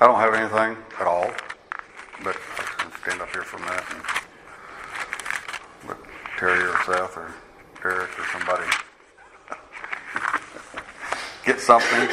I don't have anything at all, but I can stand up here for a minute and let Terry or Seth or Derek or somebody get something.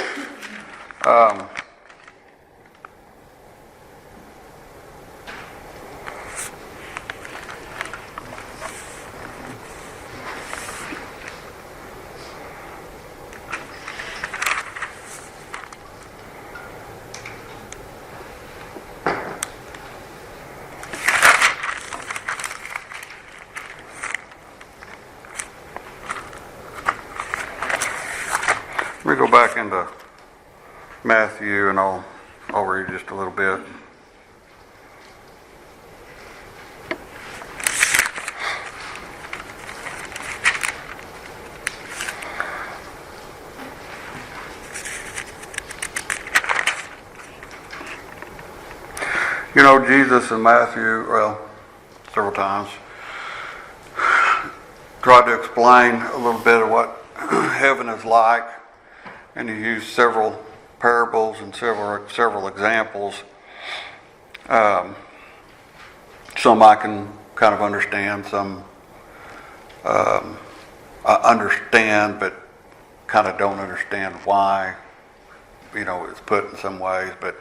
Let me go back into Matthew and I'll read just a little bit. You know, Jesus in Matthew, well, several times, tried to explain a little bit of what heaven is like. And he used several parables and several examples. Some I can kind of understand, some I understand, but kind of don't understand why. You know, it's put in some ways, but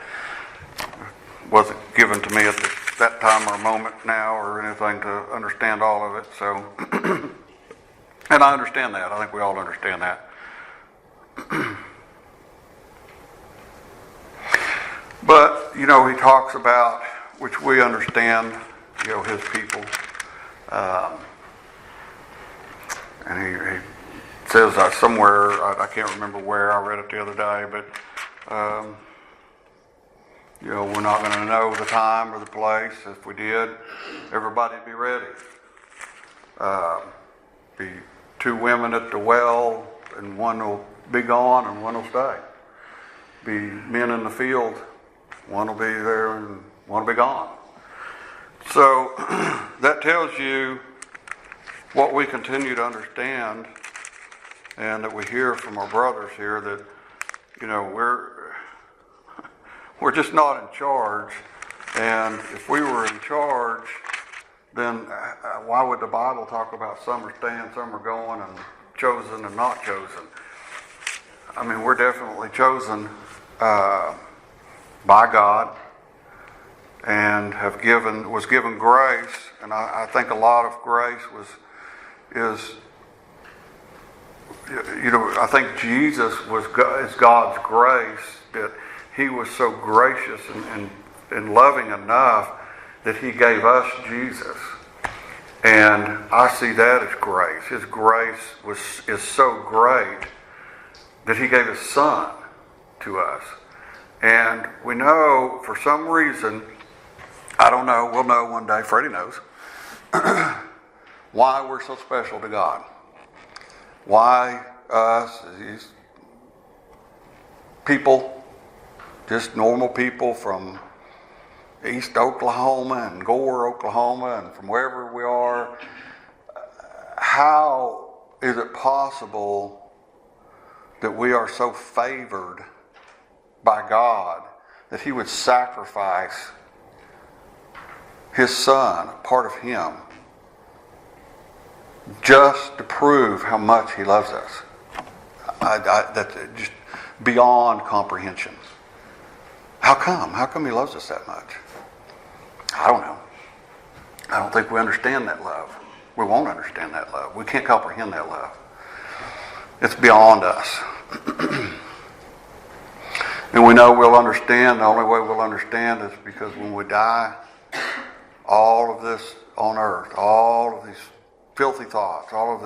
wasn't given to me at that time or moment now or anything to understand all of it. So, and I understand that. I think we all understand that. But, you know, he talks about, which we understand, you know, his people. And he says somewhere, I can't remember where, I read it the other day, but, you know, we're not going to know the time or the place. If we did, everybody'd be ready. Be two women at the well, and one will be gone and one will stay. Be men in the field, one will be there and one will be gone. So that tells you what we continue to understand, and that we hear from our brothers here, that, you know, we're just not in charge. And if we were in charge, then why would the Bible talk about some are staying, some are going, and chosen and not chosen? I mean, we're definitely chosen by God, and was given grace, and I think a lot of grace is you know, I think Jesus is God's grace, that he was so gracious and loving enough that he gave us Jesus. And I see that as grace. His grace is so great that he gave his son to us. And we know, for some reason, I don't know, we'll know one day, Freddie knows, why we're so special to God. Why us, these people, just normal people from East Oklahoma and Gore, Oklahoma, and from wherever we are, how is it possible that we are so favored by God that he would sacrifice his son, a part of him, just to prove how much he loves us? That's just beyond comprehension. How come? How come he loves us that much? I don't know. I don't think we understand that love. We won't understand that love. We can't comprehend that love. It's beyond us. And we know we'll understand. The only way we'll understand is because when we die, all of this on earth, all of these filthy thoughts, all of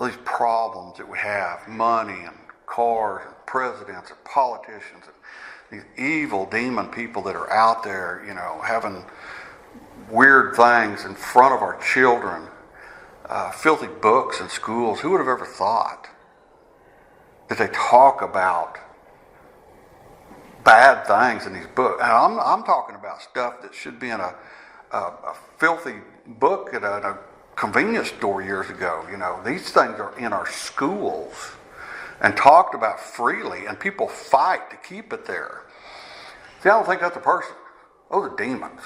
these problems that we have, money and cars and presidents and politicians and these evil demon people that are out there, you know, having weird things in front of our children, filthy books in schools. Who would have ever thought that they talk about bad things in these books? And I'm talking about stuff that should be in a filthy book at a convenience store years ago. You know, these things are in our schools and talked about freely, and people fight to keep it there. See, I don't think that's a person. Those are demons.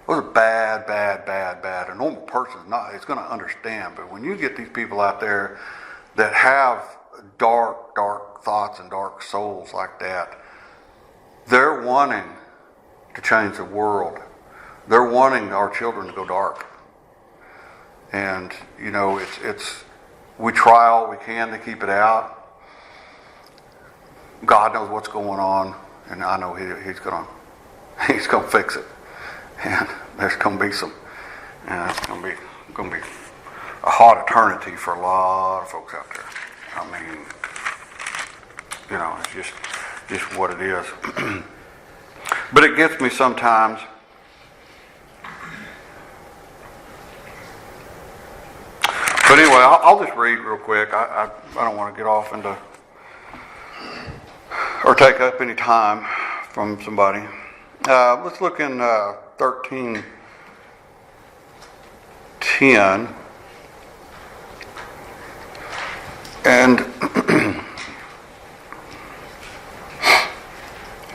Those are bad. A normal person is going to understand. But when you get these people out there that have dark thoughts and dark souls like that, they're wanting to change the world. They're wanting our children to go dark. And, we try all we can to keep it out. God knows what's going on, and I know He's going to fix it. And there's going to be it's going to be a hot eternity for a lot of folks out there. I mean, it's just what it is. But it gets me sometimes. But anyway, I'll just read real quick. I don't want to get off into or take up any time from somebody. Let's look in 13:10.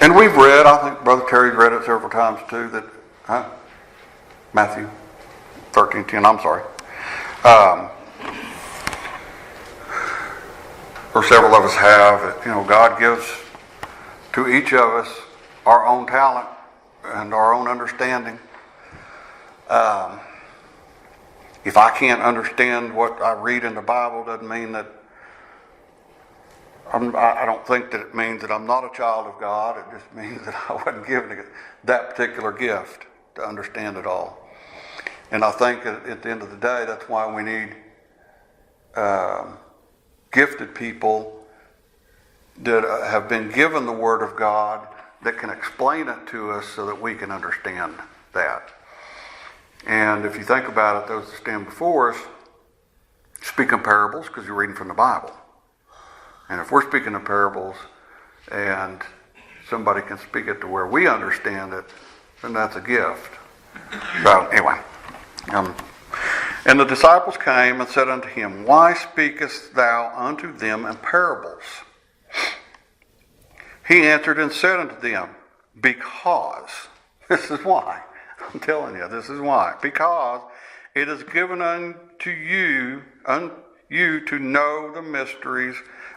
And we've read, I think Brother Terry's read it several times too, that Matthew 13:10, I'm sorry. Or several of us have, God gives to each of us our own talent and our own understanding. If I can't understand what I read in the Bible, doesn't mean that I don't think that it means that I'm not a child of God. It just means that I wasn't given that particular gift to understand it all. And I think at the end of the day, that's why we need gifted people that have been given the Word of God that can explain it to us so that we can understand that. And if you think about it, those that stand before us speak in parables because you're reading from the Bible. And if we're speaking in parables and somebody can speak it to where we understand it, then that's a gift. So anyway, and the disciples came and said unto him, Why speakest thou unto them in parables? He answered and said unto them, Because, this is why, I'm telling you, this is why. Because it is given unto you to know the mysteries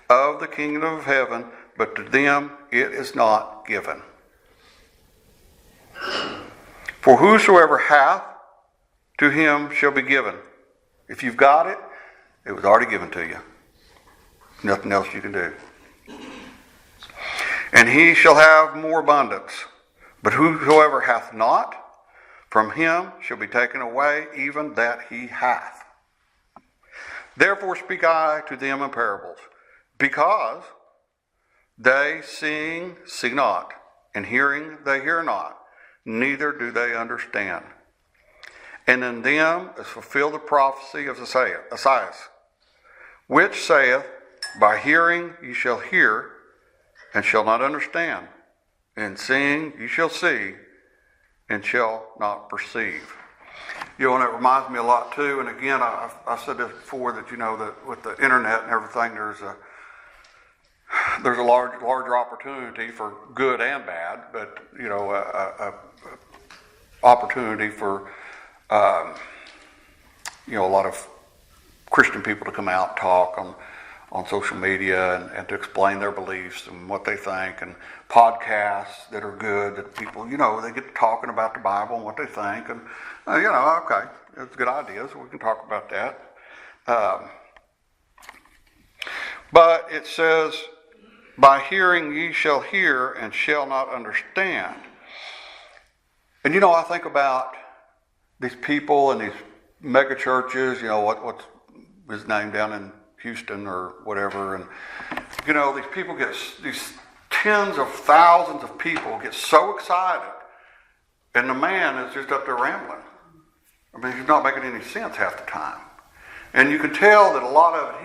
of the kingdom of heaven, but to them it is not given. For whosoever hath, to him shall be given. If you've got it, it was already given to you. Nothing else you can do. And he shall have more abundance. But whosoever hath not, from him shall be taken away even that he hath. Therefore speak I to them in parables, because they seeing see not, and hearing they hear not, neither do they understand. And in them is fulfilled the prophecy of Isaiah, which saith, By hearing ye shall hear, and shall not understand, and seeing ye shall see, and shall not perceive. And it reminds me a lot too, and again, I've said this before, that that with the internet and everything, there's a larger opportunity for good and bad, but a opportunity for a lot of Christian people to come out and talk on social media and to explain their beliefs and what they think, and podcasts that are good, that people, they get talking about the Bible and what they think, and okay, it's a good idea, so we can talk about that. But it says, By hearing ye shall hear and shall not understand. And I think about these people and these mega churches, what's his name down in Houston or whatever, and these people these tens of thousands of people get so excited, and the man is just up there rambling. I mean, he's not making any sense half the time. And you can tell that a lot of it,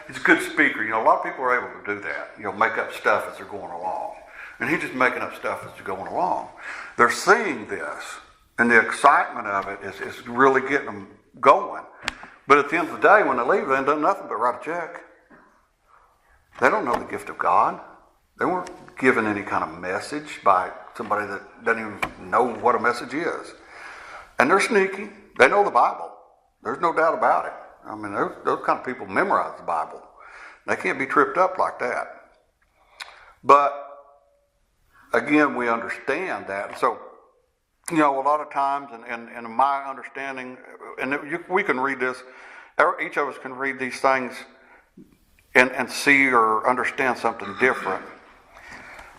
he's a good speaker. A lot of people are able to do that. Make up stuff as they're going along. And he's just making up stuff as they're going along. They're seeing this, and the excitement of it is really getting them going. But at the end of the day, when they leave, they ain't done nothing but write a check. They don't know the gift of God. They weren't given any kind of message by somebody that doesn't even know what a message is. And they're sneaky. They know the Bible. There's no doubt about it. I mean, those kind of people memorize the Bible. They can't be tripped up like that. But again, we understand that. So, a lot of times, and in my understanding, and we can read this, each of us can read these things and see or understand something different.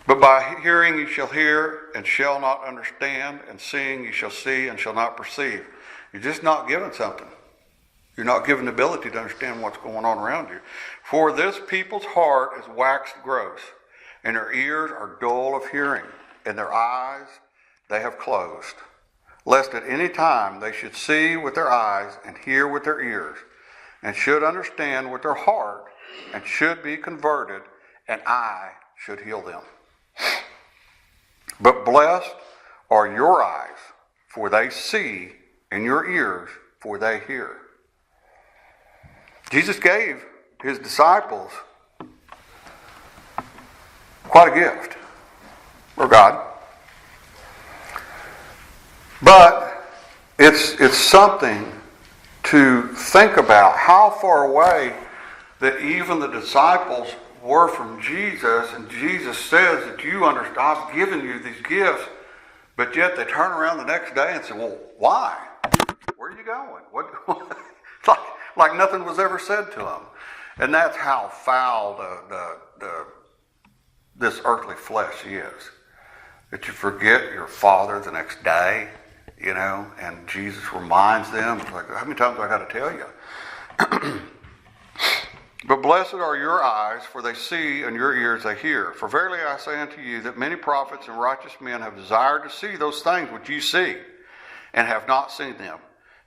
But by hearing you shall hear and shall not understand, and seeing you shall see and shall not perceive. You're just not given something. You're not given the ability to understand what's going on around you. For this people's heart is waxed gross, and their ears are dull of hearing, and their eyes they have closed, lest at any time they should see with their eyes and hear with their ears, and should understand with their heart, and should be converted, and I should heal them. But blessed are your eyes, for they see, and your ears, for they hear. Jesus gave his disciples quite a gift, or God. But it's something to think about how far away that even the disciples were from Jesus, and Jesus says that I've given you these gifts, but yet they turn around the next day and say, well, why? Where are you going? What? like nothing was ever said to them. And that's how foul this earthly flesh is. That you forget your Father the next day, and Jesus reminds them, like, how many times do I got to tell you? But blessed are your eyes, for they see, and your ears they hear. For verily I say unto you that many prophets and righteous men have desired to see those things which you see, and have not seen them,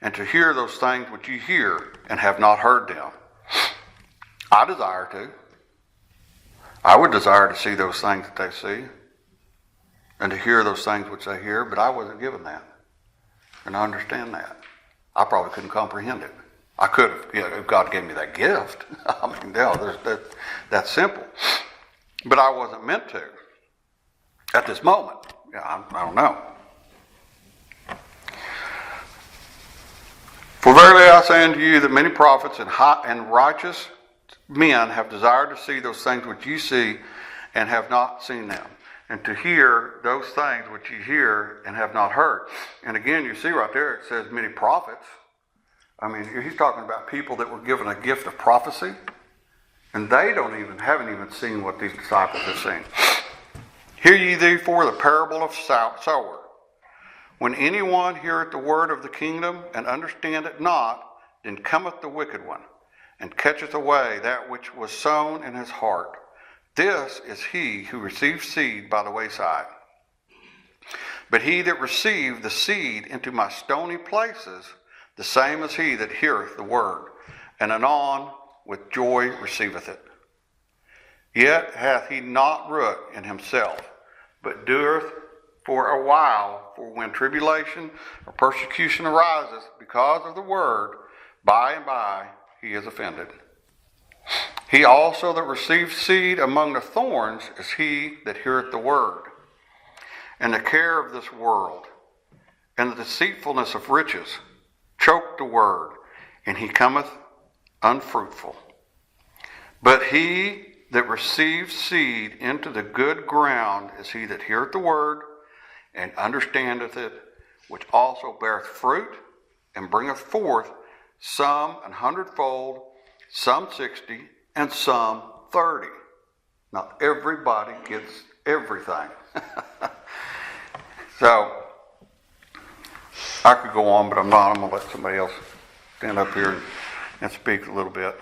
and to hear those things which you hear, and have not heard them. I desire to. I would desire to see those things that they see, and to hear those things which they hear, but I wasn't given that. And I understand that. I probably couldn't comprehend it. I could have, if God gave me that gift. I mean, that's simple. But I wasn't meant to. At this moment. I don't know. For verily I say unto you that many prophets and righteous men have desired to see those things which you see, and have not seen them, and to hear those things which you hear and have not heard. And again, you see right there, it says many prophets. I mean, he's talking about people that were given a gift of prophecy, and they haven't even seen what these disciples have seen. Hear ye therefore the parable of sower. When anyone heareth the word of the kingdom and understandeth not, then cometh the wicked one, and catcheth away that which was sown in his heart. This is he who received seed by the wayside. But he that received the seed into my stony places, the same is he that heareth the word, and anon with joy receiveth it. Yet hath he not root in himself, but doeth for a while, for when tribulation or persecution arises because of the word, by and by he is offended. He also that received seed among the thorns is he that heareth the word, and the care of this world, and the deceitfulness of riches, choke the word, and he cometh unfruitful. But he that receives seed into the good ground is he that heareth the word, and understandeth it, which also beareth fruit, and bringeth forth some 100-fold, some 60, and some 30. Not everybody gets everything. So, I could go on, but I'm not. I'm going to let somebody else stand up here and speak a little bit.